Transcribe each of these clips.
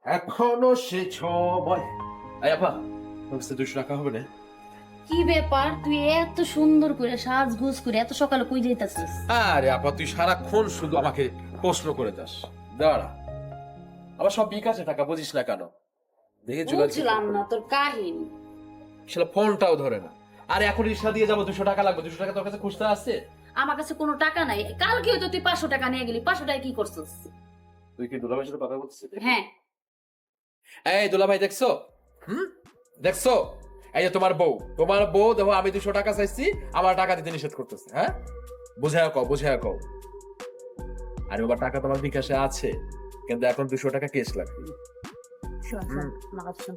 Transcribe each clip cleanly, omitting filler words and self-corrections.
এখনো সে সময়। এই আপা, তোমার কাছে 200 টাকা হবে না? কি ব্যাপার, তুই এত সুন্দর করে সাজগুজ করে এত সকালে কই যাইতাছিস? আরে আপা, তুই সারাক্ষণ শুধু আমাকে প্রশ্ন করে যাস। দাঁড়া, আমার সব বিকাশে টাকা, বুঝিস না কেন? দেখে বুঝলাম না তোর কাহিনী। সেটা ফোনটাও ধরে না। আরে এখন রিক্সা দিয়ে যাবো, 200 টাকা লাগবে। 200 টাকা তোর কাছে খুঁজতে আসছে? আমার কাছে কোনো টাকা নাই। কালকে তো তুই 500 টাকা নিয়ে গেলি, 500 টাকা কি করছিস? তুই কি দুলাভাইয়ের সাথে কথা বলছিস? হ্যাঁ। এই দুলাভাই, দেখছো? দেখছো? এই যে তোমার বউ দেখো, আমি 200 টাকা চাইছি, আমার টাকা দিতে নিষেধ করতেছে। হ্যাঁ, বুঝায় কও। আর ওবার টাকা তোমার বিকাশে আছে, কিন্তু এখন 200 টাকা কেস লাগবে।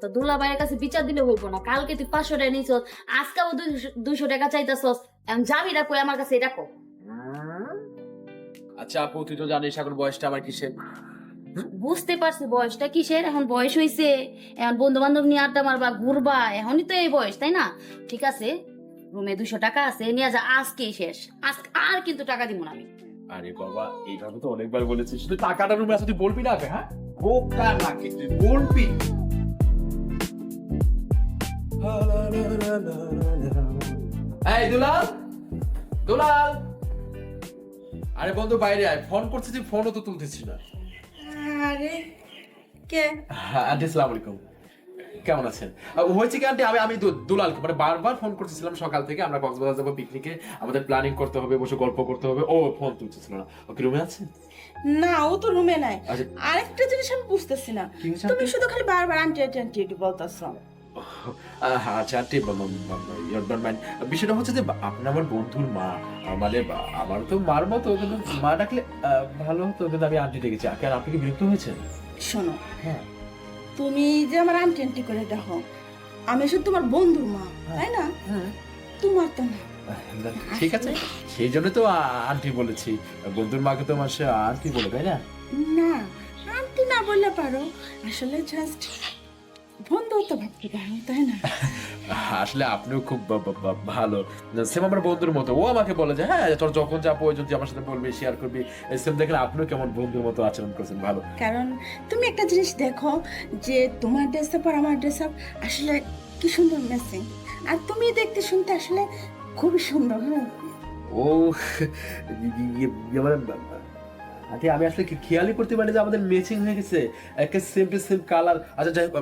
তো দুলাভাইয়ের কাছে বিচার দিলে হইব না। কালকে তুই 500 টাকা নিছস, আজকেও 200 টাকা চাইতাছস। এখন যাবি না কই আমার কাছে, এটা কো। আচ্ছা আপু, তুই তো জানিস এখন বয়সটা আমার কিসের। বুঝতে পারছি বয়সটা কিসের। এখন বয়স হইছে, এখন বন্ধু বান্ধব নিয়ে আড্ডা মারবা, ঘুরবা, এখনই তো এই বয়স, তাই না? ঠিক আছে, রুমে 200 টাকা আছে, নিয়ে যা, আজকেই শেষ। আজকে আর কিন্তু টাকা দিব না আমি। আরে বাবা, এইভাবে তো অনেকবার বলেছিস, শুধু টাকাটা রুমে আছে, তুই বলবি না? হ্যাঁ, বোকা নাকি তুই, বলবি? এই দুলাল, দুলাল, আরে বন্ধু বাইরে আয়, ফোন করছিস, ফোনও তো তুলতেছিস না। আরে কে? হ্যাঁ, আন্টি আসসালামু আলাইকুম, কেমন আছেন? হয়েছে কি আন্টি, আমি দুলাল, মানে বারবার ফোন করতেছিলাম সকাল থেকে, আমরা কক্সবাজার যাবো পিকনিকে, আমাদের প্ল্যানিং করতে হবে, বসে গল্প করতে হবে, ও ফোন তুলতেছিল না। ও কি রুমে আছে? না, ও তো রুমে নাই। আচ্ছা। আরেকটা জিনিস আমি বুঝতেছি না, কি জিনিস তুমি আন্টি? শুধু খালি বারবার আন্টি আন্টি আন্টি আন্টি বলতেছো। আচ্ছা আন্টি, বিষয়টা হচ্ছে যে আপনি আমার বন্ধুর মা, মানে আমার তো মার মতো, কিন্তু মা ডাকলে ভালো হতো, কিন্তু আমি আন্টি ডেকেছি। কেন, আপনি কি বিরক্ত হয়েছেন? শোনো, হ্যাঁ। তুমি যে আমার আন্টি আন্টি করে দেখো, আমি শুধু তোমার বন্ধুর মা, তাই না? তোমার তো না। ঠিক আছে, সেই জন্য তো আন্টি বলেছি। বন্ধুর মাকে তো মানুষ আন্টি বলে, তাই না? না, আন্টি না বললে পারো, আসলে জাস্ট বন্ধু তো ভাবতে পারো, তাই না? আসলে আপনিও খুব ভালো, সেম আমার বন্ধুর মতো। ও আমাকে বলে যে হ্যাঁ, তোর যখন যা প্রয়োজন তুই আমার সাথে বলবি, শেয়ার করবি। সেম দেখলে আপনিও কেমন বন্ধুর মতো আচরণ করছেন, ভালো। কারণ তুমি একটা জিনিস দেখো, যে তোমার ড্রেস আপ আর আমার ড্রেস আপ আসলে কি সুন্দর ম্যাচিং, আর তুমি দেখতে শুনতে আসলে খুবই সুন্দর। হ্যাঁ, ও মানে আন্টি, আমি আসলে খেয়ালই করতে পারি যে আমাদের ম্যাচিং হয়ে গেছে, একটা সেম টু সেম কালার। আচ্ছা যাই হোক,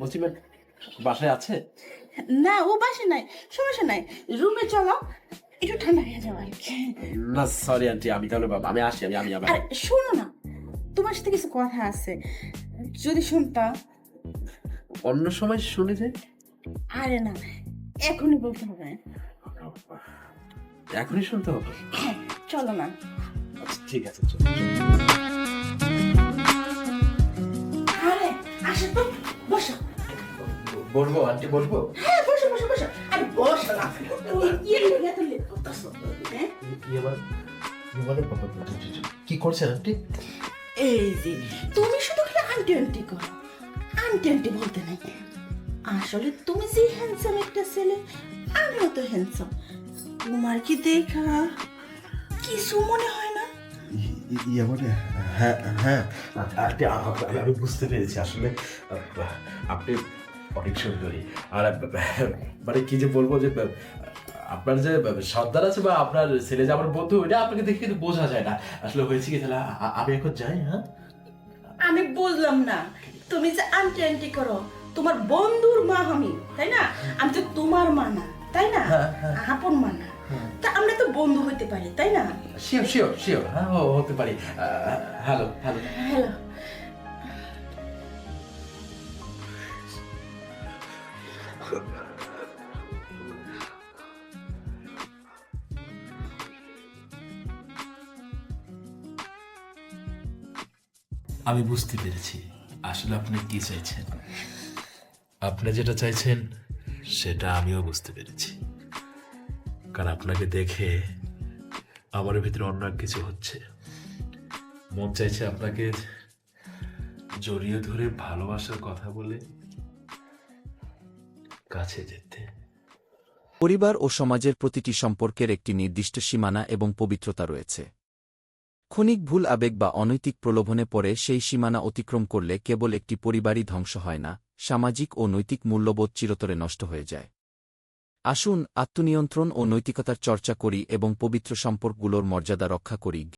বলছি বাসায় আছে? না, ও বাসে নাই, সমস্যা নাই, রুমে চলো, একটু ঠান্ডা হয়ে যাবে আর কি। না সরি আন্টি, আমি তাহলে আমি আসি, আমি আবার। আর শোনো না, তোমার সাথে কিছু কথা আছে, যদি শুনতা। অন্য সময় শুনে যাই। আরে না, এখনই বলতে হবে। এখনই শুনতে হবে? হ্যাঁ, চলো না। আচ্ছা ঠিক আছে, চলো। আরে আসো তো, বসো। বলবো আন্টি, বলবো? হ্যাঁ, বসো বসো বসো। আরে বসো না, তুমি কি এত লেট করতেছো? হ্যাঁ, কি করছেন আন্টি? এই যে তুমি শুধু খালি আন্টি আন্টি করো, আন্টি আন্টি বলতে নাই। আসলে তুমি যে হ্যান্ডসাম একটা ছেলে, আমিও তো হ্যান্ডসাম। তোমার কি দেখা কিছু মনে হয় না? মানে হ্যাঁ হ্যাঁ আন্টি, আমি বুঝতে পেরেছি। আসলে আপনি অনেক সুন্দরী। আর মানে কি যে বলবো, যে আপনার যে সর্দার আছে বা আপনার ছেলে যে আমার বন্ধু, এটা আপনাকে দেখে কিন্তু বোঝা যায় না। আসলে হয়েছে কি, তাহলে আমি এখন যাই। হ্যাঁ, আমি বুঝলাম না, তুমি যে আন্টি আন্টি করো, তোমার বন্ধুর মা আমি, তাই না? আমি তো তোমার মা না, তাই না? আপন মা না, তা আমরা তো বন্ধু হইতে পারি, তাই না? শিওর শিওর শিওর, হ্যাঁ হতে পারি। Hello hello. হ্যালো। আমি বুঝতে পেরেছি আসলে আপনি কি চাইছেন। আপনি যেটা চাইছেন সেটা আমিও বুঝতে পেরেছি, কারণ আপনাকে দেখে আমার ভিতরে অন্য এক কিছু হচ্ছে। মন চাইছে আপনাকে জড়িয়ে ধরে ভালোবাসার কথা বলে কাছে যেতে। পরিবার ও সমাজের প্রতিটি সম্পর্কের একটি নির্দিষ্ট সীমানা এবং পবিত্রতা রয়েছে। ক্ষণিক ভুল আবেগ বা অনৈতিক প্রলোভনে পড়ে সেই সীমানা অতিক্রম করলে কেবল একটি পরিবারই ধ্বংস হয় না, সামাজিক ও নৈতিক মূল্যবোধ চিরতরে নষ্ট হয়ে যায়। আসুন আত্মনিয়ন্ত্রণ ও নৈতিকতার চর্চা করি এবং পবিত্র সম্পর্কগুলোর মর্যাদা রক্ষা করি।